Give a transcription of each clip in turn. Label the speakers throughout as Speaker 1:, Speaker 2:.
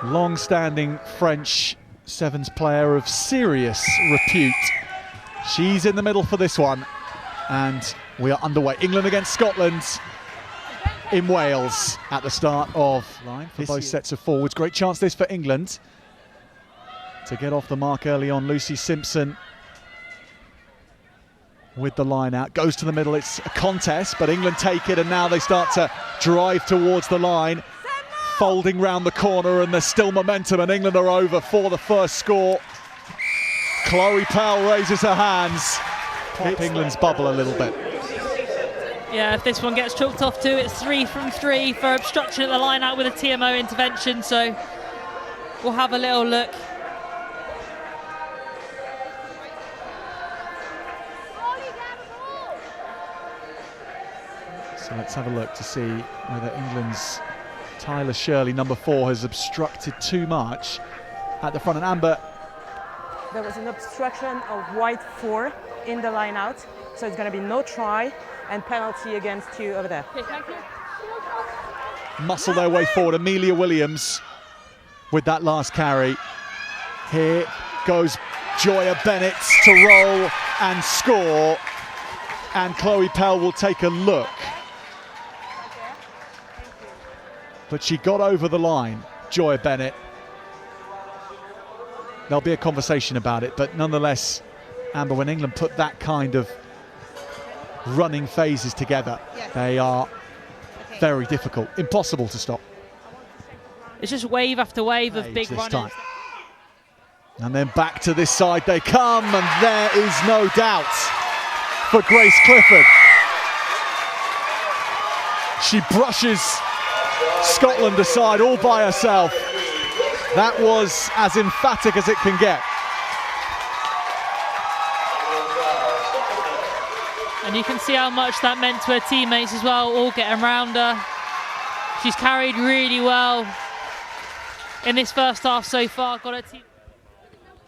Speaker 1: long-standing French sevens player of serious repute. She's in the middle for this one, and we are underway. England against Scotland in Wales at the start of line for both sets of forwards. Great chance this for England to get off the mark early on. Lucy Simpson with the line out, goes to the middle. It's a contest, but England take it, and now they start to drive towards the line, folding round the corner, and there's still momentum, and England are over for the first score. Chloe Powell raises her hands. Pop England's bubble a little bit.
Speaker 2: Yeah, if this one gets chalked off too, it's 3 from 3 for obstruction at the line out with a TMO intervention, so we'll have a little look.
Speaker 1: So let's have a look to see whether England's Tyler Shirley, number 4, has obstructed too much at the front. And Amber,
Speaker 3: there was an obstruction of white 4 in the line out, so it's going to be no try and penalty against you over there.
Speaker 2: Okay, thank you.
Speaker 1: Muscle their way forward. Amelia Williams with that last carry. Here goes Joya Bennett to roll and score, and Chloe Powell will take a look. But she got over the line, Joya Bennett. There'll be a conversation about it, but nonetheless, Amber, when England put that kind of running phases together, they are very difficult, impossible to stop.
Speaker 2: It's just wave after wave of big runners.
Speaker 1: Time. And then back to this side they come, and there is no doubt for Grace Clifford. She brushes Scotland aside all by herself. That was as emphatic as it can get.
Speaker 2: And you can see how much that meant to her teammates as well, all getting around her. She's carried really well in this first half so far. Got her team.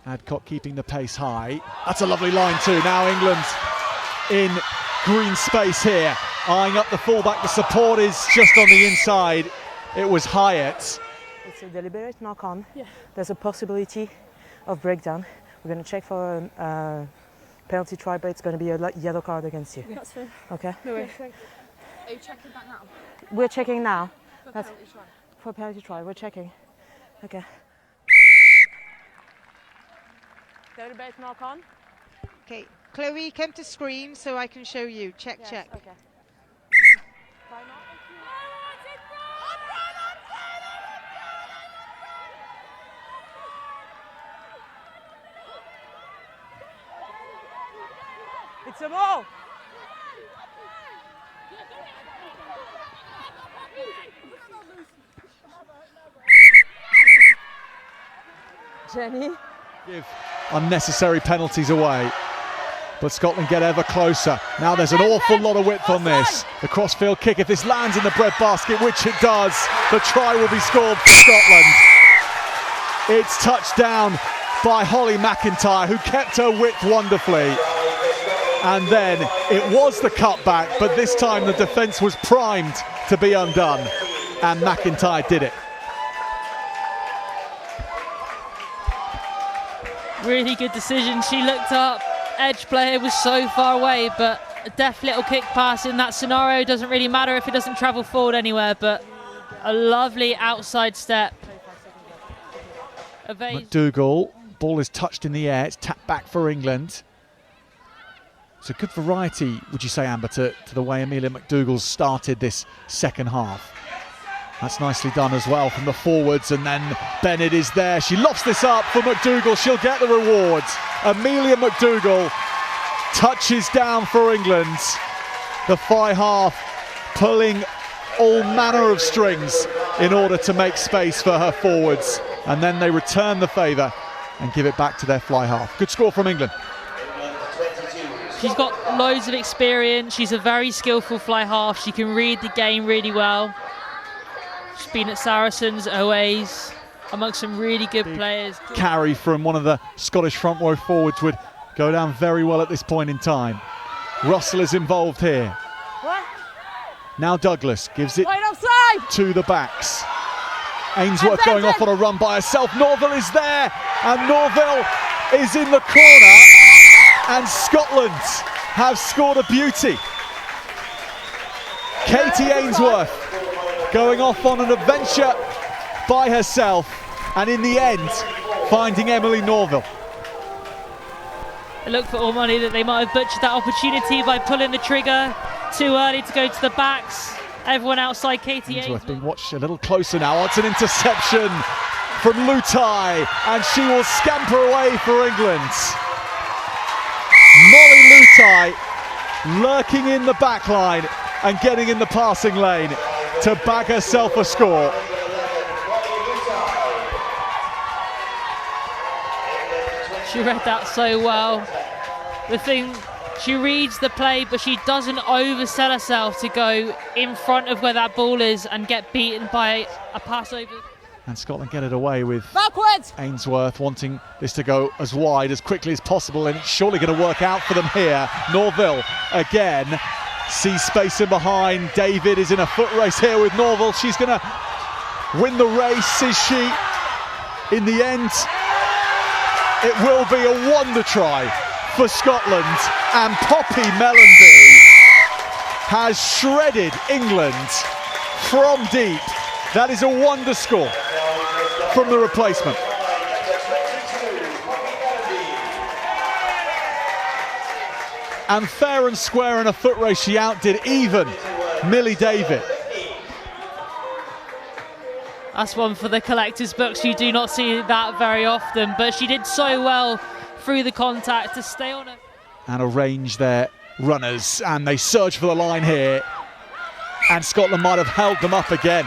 Speaker 1: Adcock keeping the pace high. That's a lovely line too. Now England in green space here, eyeing up the fullback. The support is just on the inside. It was Hyatt.
Speaker 3: It's a deliberate knock-on. Yeah. There's a possibility of breakdown. We're going to check for a penalty try, but it's going to be a yellow card against you.
Speaker 4: Yeah, that's fine.
Speaker 3: Okay.
Speaker 4: No worries. Are you checking that now?
Speaker 3: We're checking now.
Speaker 4: For penalty try.
Speaker 3: For penalty try, we're checking. Okay. Deliberate knock-on.
Speaker 5: Okay, Chloe, come to screen so I can show you. Check,
Speaker 3: Yes,
Speaker 5: check.
Speaker 3: Okay. It's a ball. Jenny.
Speaker 1: Give unnecessary penalties away, but Scotland get ever closer. Now there's an awful lot of width on this. The crossfield kick, if this lands in the breadbasket, which it does, the try will be scored for Scotland. It's touched down by Holly McIntyre, who kept her width wonderfully. And then it was the cutback, but this time the defence was primed to be undone, and McIntyre did it.
Speaker 2: Really good decision. She looked up, edge player was so far away, but a deft little kick pass in that scenario doesn't really matter if it doesn't travel forward anywhere, but a lovely outside step.
Speaker 1: McDougall, ball is touched in the air, it's tapped back for England. It's a good variety, would you say, Amber, to the way Amelia McDougall's started this second half. That's nicely done as well from the forwards, and then Bennett is there. She lofts this up for McDougall. She'll get the rewards. Amelia McDougall touches down for England. The fly half pulling all manner of strings in order to make space for her forwards. And then they return the favour and give it back to their fly half. Good score from England.
Speaker 2: She's got loads of experience. She's a very skillful fly half. She can read the game really well. She's been at Saracens, OAs, amongst some really good players.
Speaker 1: Carry from one of the Scottish front row forwards would go down very well at this point in time. Russell is involved here.
Speaker 3: What?
Speaker 1: Now Douglas gives it
Speaker 3: Right offside.
Speaker 1: to the backs. Ainsworth going off on a run by herself. Norville is there, and Norville is in the corner, and Scotland have scored a beauty. Katie Ainsworth going off on an adventure by herself, and in the end finding Emily Norville.
Speaker 2: It looked for all money that they might have butchered that opportunity by pulling the trigger too early to go to the backs. Everyone outside Katie
Speaker 1: Ainsworth being watched a little closer now. It's an interception from Lutai, and she will scamper away for England. Molly Lutai lurking in the back line and getting in the passing lane to bag herself a score.
Speaker 2: She read that so well. The thing, she reads the play, but she doesn't oversell herself to go in front of where that ball is and get beaten by a pass over.
Speaker 1: And Scotland get it away with
Speaker 4: Backwards!
Speaker 1: Ainsworth wanting this to go as wide as quickly as possible, and it's surely going to work out for them here. Norville again sees space in behind. David is in a foot race here with Norville. She's going to win the race, is she? In the end, it will be a wonder try for Scotland, and Poppy Mellenby has shredded England from deep. That is a wonder score from the replacement. And fair and square in a foot race, she outdid even Millie David.
Speaker 2: That's one for the collector's books. You do not see that very often, but she did so well through the contact to stay on it.
Speaker 1: And arrange their runners, and they surge for the line here, and Scotland might have held them up again.